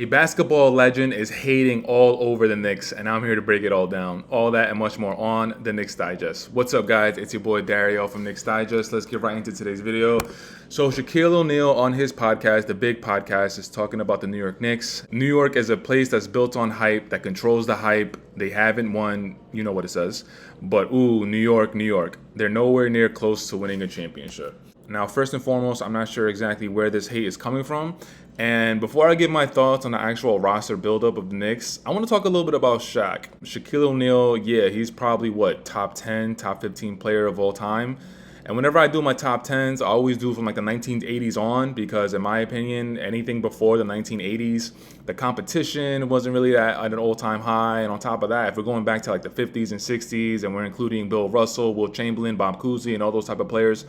A basketball legend is hating all over the Knicks, and I'm here to break it all down. All that and much more on the Knicks Digest. What's up, guys? It's your boy Dariel from Knicks Digest. Let's get right into today's video. So Shaquille O'Neal on his podcast, the Big Podcast, is talking about the New York Knicks. New York is a place that's built on hype, that controls the hype. They haven't won, you know what it says. But ooh, New York, New York. They're nowhere near close to winning a championship. Now, first and foremost, I'm not sure exactly where this hate is coming from. And before I give my thoughts on the actual roster buildup of the Knicks, I want to talk a little bit about Shaq. Shaquille O'Neal, yeah, he's probably, top 10, top 15 player of all time. And whenever I do my top 10s, I always do from like the 1980s on, because in my opinion, anything before the 1980s, the competition wasn't really at an all-time high. And on top of that, if we're going back to like the 50s and 60s, and we're including Bill Russell, Will Chamberlain, Bob Cousy, and all those type of players,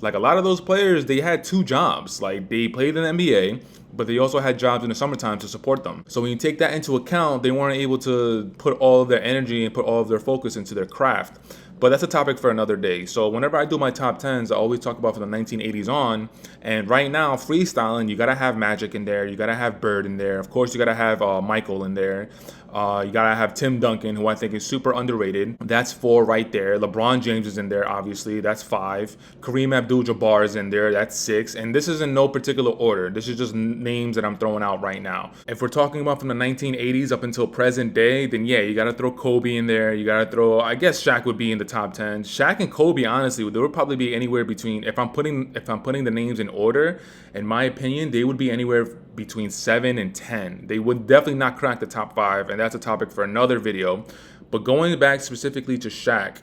like a lot of those players, they had two jobs. Like they played in the NBA, but they also had jobs in the summertime to support them. So when you take that into account, they weren't able to put all of their energy and put all of their focus into their craft. But that's a topic for another day. So whenever I do my top 10s, I always talk about from the 1980s on. And right now, freestyling, you got to have Magic in there. You got to have Bird in there. Of course, you got to have Michael in there. You got to have Tim Duncan, who I think is super underrated. That's 4 right there. LeBron James is in there, obviously. That's 5. Kareem Abdul-Jabbar is in there. That's 6. And this is in no particular order. This is just names that I'm throwing out right now. If we're talking about from the 1980s up until present day, then yeah, you got to throw Kobe in there. You got to throw, I guess Shaq would be in the top 10. Shaq and Kobe, honestly, there would probably be anywhere between, if I'm putting the names in order, in my opinion, they would be anywhere between 7 and 10. They would definitely not crack the top 5, and that's a topic for another video. But going back specifically to Shaq,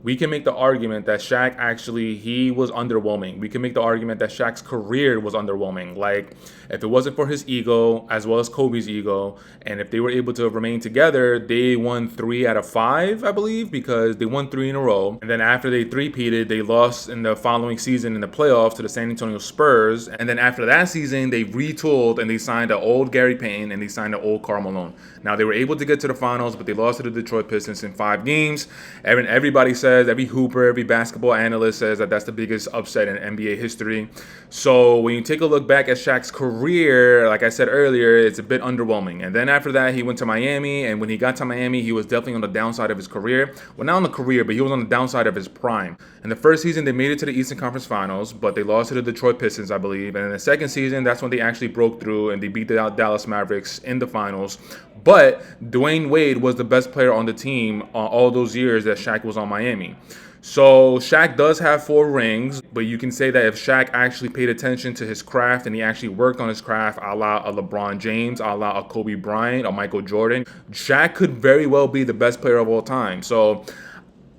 we can make the argument that Shaq actually, he was underwhelming. We can make the argument that Shaq's career was underwhelming. Like, if it wasn't for his ego, as well as Kobe's ego, and if they were able to remain together, they won 3 out of 5, I believe, because they won 3 in a row. And then after they three-peated, they lost in the following season in the playoffs to the San Antonio Spurs. And then after that season, they retooled and they signed an old Gary Payton and they signed an old Karl Malone. Now, they were able to get to the finals, but they lost to the Detroit Pistons in 5 games. And everybody says, every hooper, every basketball analyst says that that's the biggest upset in NBA history. So when you take a look back at Shaq's career, like I said earlier, it's a bit underwhelming. And then after that, he went to Miami. And when he got to Miami, he was definitely on the downside of his career. Well, not on the career, but he was on the downside of his prime. In the first season, they made it to the Eastern Conference Finals, but they lost to the Detroit Pistons, I believe. And in the second season, that's when they actually broke through and they beat the Dallas Mavericks in the finals. But Dwayne Wade was the best player on the team all those years that Shaq was on Miami. So Shaq does have 4 rings, but you can say that if Shaq actually paid attention to his craft and he actually worked on his craft, a la a LeBron James, a la a Kobe Bryant, or Michael Jordan, Shaq could very well be the best player of all time. So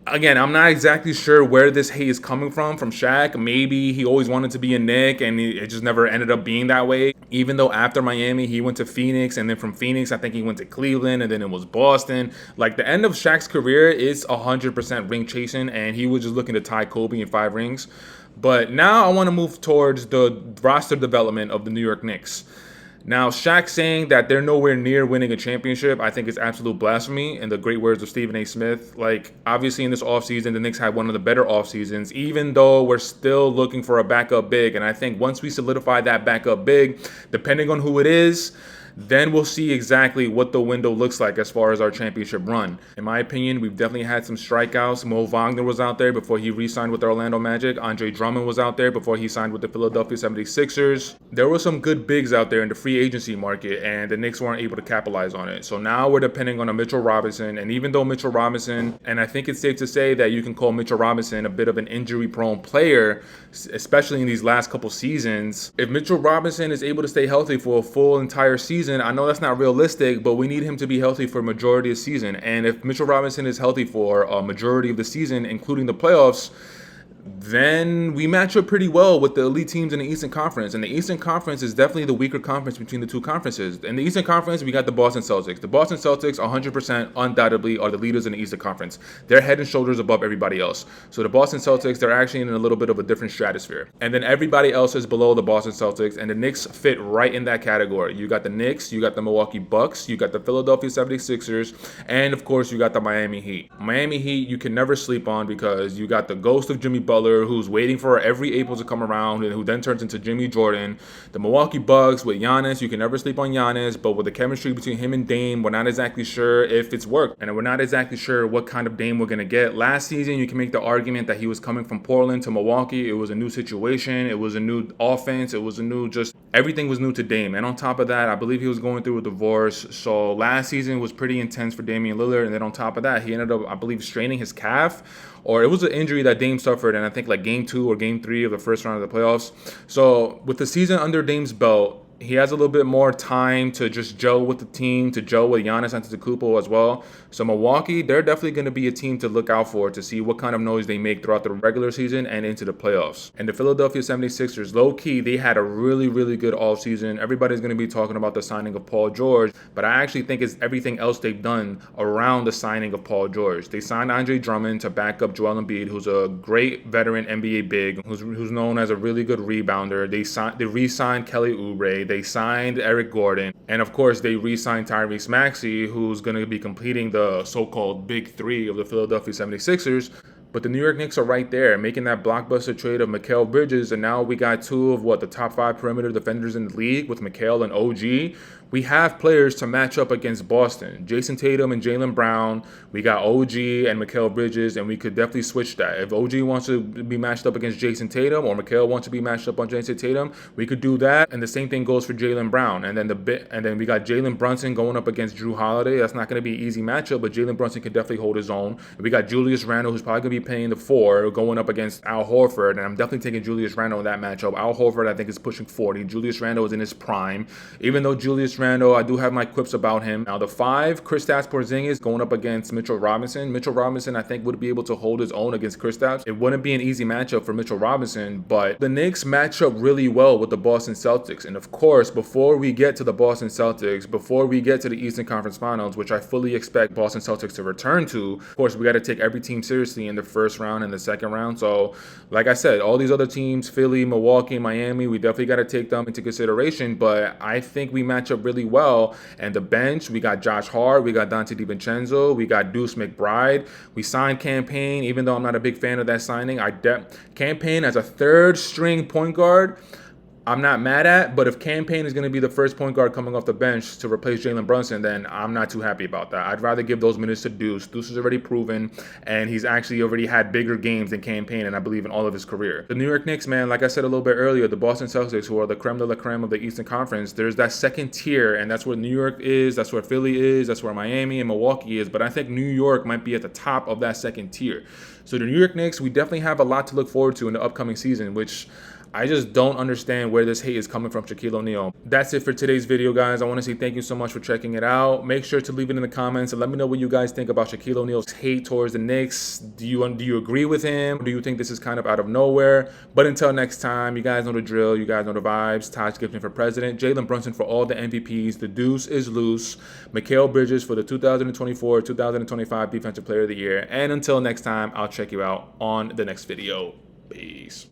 again, I'm not exactly sure where this hate is coming from Shaq. Maybe he always wanted to be a Knick and it just never ended up being that way. Even though after Miami, he went to Phoenix, and then from Phoenix, I think he went to Cleveland, and then it was Boston. Like, the end of Shaq's career is 100% ring chasing, and he was just looking to tie Kobe in 5 rings. But now I want to move towards the roster development of the New York Knicks. Now, Shaq saying that they're nowhere near winning a championship, I think is absolute blasphemy, in the great words of Stephen A. Smith. Like, obviously in this offseason, the Knicks had one of the better offseasons, even though we're still looking for a backup big. And I think once we solidify that backup big, depending on who it is, then we'll see exactly what the window looks like as far as our championship run. In my opinion, we've definitely had some strikeouts. Mo Wagner was out there before he re-signed with the Orlando Magic. Andre Drummond was out there before he signed with the Philadelphia 76ers. There were some good bigs out there in the free agency market, and the Knicks weren't able to capitalize on it. So now we're depending on a Mitchell Robinson, and even though Mitchell Robinson, and I think it's safe to say that you can call Mitchell Robinson a bit of an injury-prone player, especially in these last couple seasons, if Mitchell Robinson is able to stay healthy for a full entire season, I know that's not realistic, but we need him to be healthy for a majority of the season. And if Mitchell Robinson is healthy for a majority of the season, including the playoffs, then we match up pretty well with the elite teams in the Eastern Conference. And the Eastern Conference is definitely the weaker conference between the two conferences. In the Eastern Conference, we got the Boston Celtics. The Boston Celtics, 100% undoubtedly, are the leaders in the Eastern Conference. They're head and shoulders above everybody else. So the Boston Celtics, they're actually in a little bit of a different stratosphere. And then everybody else is below the Boston Celtics, and the Knicks fit right in that category. You got the Knicks, you got the Milwaukee Bucks, you got the Philadelphia 76ers, and of course, you got the Miami Heat. Miami Heat, you can never sleep on because you got the ghost of Jimmy Butler, who's waiting for every April to come around, and who then turns into Jimmy Jordan. The Milwaukee Bucks with Giannis, you can never sleep on Giannis, but with the chemistry between him and Dame, we're not exactly sure if it's worked, and we're not exactly sure what kind of Dame we're going to get. Last season, you can make the argument that he was coming from Portland to Milwaukee. It was a new situation. It was a new offense. It was a new everything was new to Dame. And on top of that, I believe he was going through a divorce. So last season was pretty intense for Damian Lillard. And then on top of that, he ended up, I believe, straining his calf, or it was an injury that Dame suffered in, I think, like game 2 or game 3 of the first round of the playoffs. So with the season under Dame's belt, he has a little bit more time to just gel with the team, to gel with Giannis Antetokounmpo as well. So Milwaukee, they're definitely going to be a team to look out for, to see what kind of noise they make throughout the regular season and into the playoffs. And the Philadelphia 76ers, low-key, they had a really, really good offseason. Everybody's going to be talking about the signing of Paul George, but I actually think it's everything else they've done around the signing of Paul George. They signed Andre Drummond to back up Joel Embiid, who's a great veteran NBA big, who's known as a really good rebounder. They re-signed Kelly Oubre. They signed Eric Gordon. And of course, they re-signed Tyrese Maxey, who's going to be completing the so-called big 3 of the Philadelphia 76ers. But the New York Knicks are right there, making that blockbuster trade of Mikal Bridges, and now we got 2 of the top 5 perimeter defenders in the league with Mikal and OG. We have players to match up against Boston. Jason Tatum and Jaylen Brown. We got OG and Mikal Bridges, and we could definitely switch that. If OG wants to be matched up against Jason Tatum, or Mikal wants to be matched up on Jason Tatum, we could do that. And the same thing goes for Jaylen Brown. And then we got Jalen Brunson going up against Drew Holiday. That's not going to be an easy matchup, but Jalen Brunson could definitely hold his own. And we got Julius Randle, who's probably going to be playing the 4, going up against Al Horford, and I'm definitely taking Julius Randle in that matchup. Al Horford, I think, is pushing 40. Julius Randle is in his prime. Even though Julius Randle, I do have my quips about him. Now, the 5, Kristaps Porzingis going up against Mitchell Robinson. Mitchell Robinson, I think, would be able to hold his own against Kristaps. It wouldn't be an easy matchup for Mitchell Robinson, but the Knicks match up really well with the Boston Celtics. And of course, before we get to the Boston Celtics, before we get to the Eastern Conference Finals, which I fully expect Boston Celtics to return to, of course, we got to take every team seriously in the first round and the second round. So, like I said, all these other teams, Philly, Milwaukee, Miami, we definitely got to take them into consideration, but I think we match up really well. And the bench, we got Josh Hart, we got Dante DiVincenzo, we got Deuce McBride. We signed Campaign, even though I'm not a big fan of that signing. Campaign as a 3rd string point guard, I'm not mad at, but if Campaign is going to be the first point guard coming off the bench to replace Jalen Brunson, then I'm not too happy about that. I'd rather give those minutes to Deuce. Deuce is already proven, and he's actually already had bigger games than Campaign, and I believe in all of his career. The New York Knicks, man, like I said a little bit earlier, the Boston Celtics, who are the creme de la creme of the Eastern Conference, there's that second tier, and that's where New York is, that's where Philly is, that's where Miami and Milwaukee is, but I think New York might be at the top of that second tier. So the New York Knicks, we definitely have a lot to look forward to in the upcoming season, which I just don't understand where this hate is coming from Shaquille O'Neal. That's it for today's video, guys. I want to say thank you so much for checking it out. Make sure to leave it in the comments and let me know what you guys think about Shaquille O'Neal's hate towards the Knicks. Do you agree with him? Or do you think this is kind of out of nowhere? But until next time, you guys know the drill. You guys know the vibes. Taj Gibson for president. Jalen Brunson for all the MVPs. The deuce is loose. Mikal Bridges for the 2024-2025 Defensive Player of the Year. And until next time, I'll check you out on the next video. Peace.